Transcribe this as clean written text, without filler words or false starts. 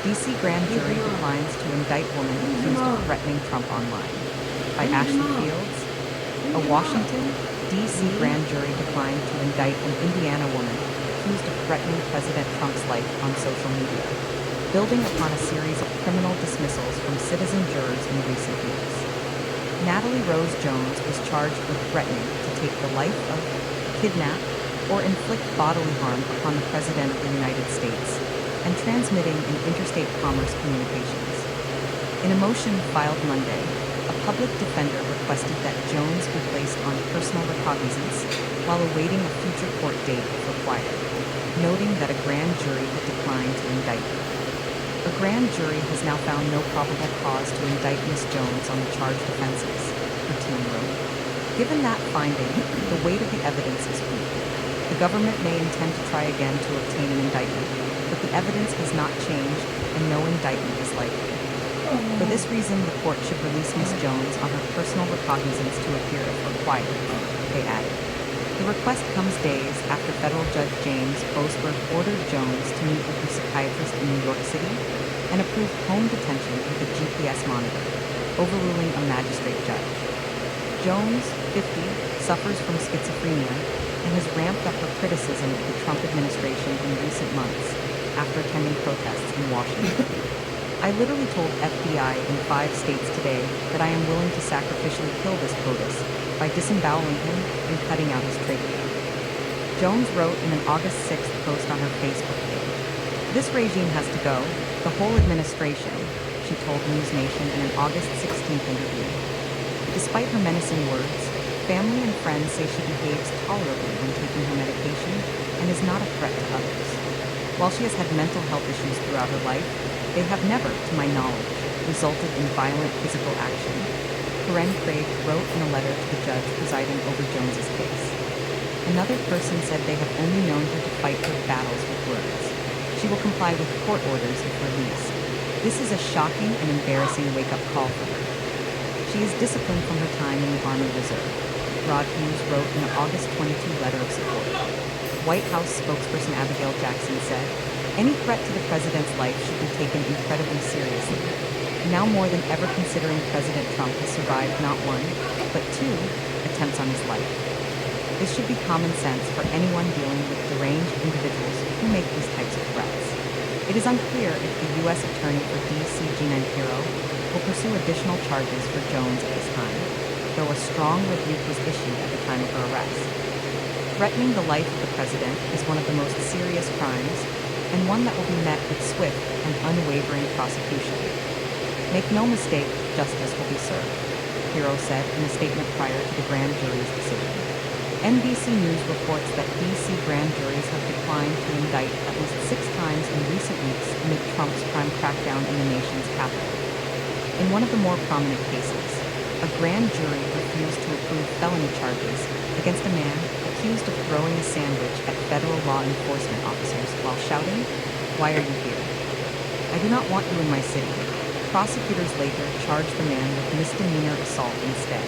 DC grand jury declines to indict woman accused of threatening Trump online. By Ashley Fields. A Washington, D.C. grand jury declined to indict an Indiana woman accused of threatening President Trump's life on social media, building upon a series of criminal dismissals from citizen jurors in recent weeks. Nathalie Rose Jones was charged with threatening to take the life of, kidnap, or inflict bodily harm upon the President of the United States and transmitting in interstate commerce communications. In a motion filed Monday, a public defender requested that Jones be placed on personal recognizance while awaiting a future court date if required, noting that a grand jury had declined to indict her. A grand jury has now found no probable cause to indict Ms. Jones on the charged offenses, her team wrote. Given that finding, the weight of the evidence is weak. The government may intend to try again to obtain an indictment, but the evidence has not changed and no indictment is likely. For this reason, the court should release Ms. Jones on her personal recognizance to appear if required, they added. The request comes days after federal judge James Boasberg ordered Jones to meet with her psychiatrist in New York City and approved home detention with a GPS monitor, overruling a magistrate judge. Jones, 50, suffers from schizophrenia and has ramped up her criticism of the Trump administration in recent months after attending protests in Washington. I literally told FBI in 5 states today that I am willing to sacrificially kill this POTUS by disemboweling him and cutting out his trachea. Jones wrote in an August 6th post on her Facebook page. This regime has to go, the whole administration, she told News Nation in an August 16th interview. Despite her menacing words, family and friends say she behaves tolerably when taking her medication and is not a threat to others. While she has had mental health issues throughout her life, they have never, to my knowledge, resulted in violent physical action, Karen Craig wrote in a letter to the judge presiding over Jones's case. Another person said they have only known her to fight her battles with words. She will comply with court orders if released. This is a shocking and embarrassing wake-up call for her. She is disciplined from her time in the Army Reserve, Rod Hughes wrote in an August 22 letter of support. White House spokesperson Abigail Jackson said, "Any threat to the president's life should be taken incredibly seriously. Now more than ever considering President Trump has survived not 1, but 2 attempts on his life. This should be common sense for anyone dealing with deranged individuals who make these types of threats." It is unclear if the U.S. Attorney for D.C. Gina Pirro will pursue additional charges for Jones at this time, though a strong rebuke was issued at the time of her arrest. Threatening the life of the president is one of the most serious crimes, and one that will be met with swift and unwavering prosecution. Make no mistake, justice will be served, Pirro said in a statement prior to the grand jury's decision. NBC News reports that D.C. grand juries have declined to indict at least 6 times in recent weeks amid Trump's crime crackdown in the nation's capital. In one of the more prominent cases, a grand jury refused to approve felony charges against a man accused of throwing a sandwich at federal law enforcement officers while shouting, "Why are you here? I do not want you in my city." Prosecutors later charged the man with misdemeanor assault instead.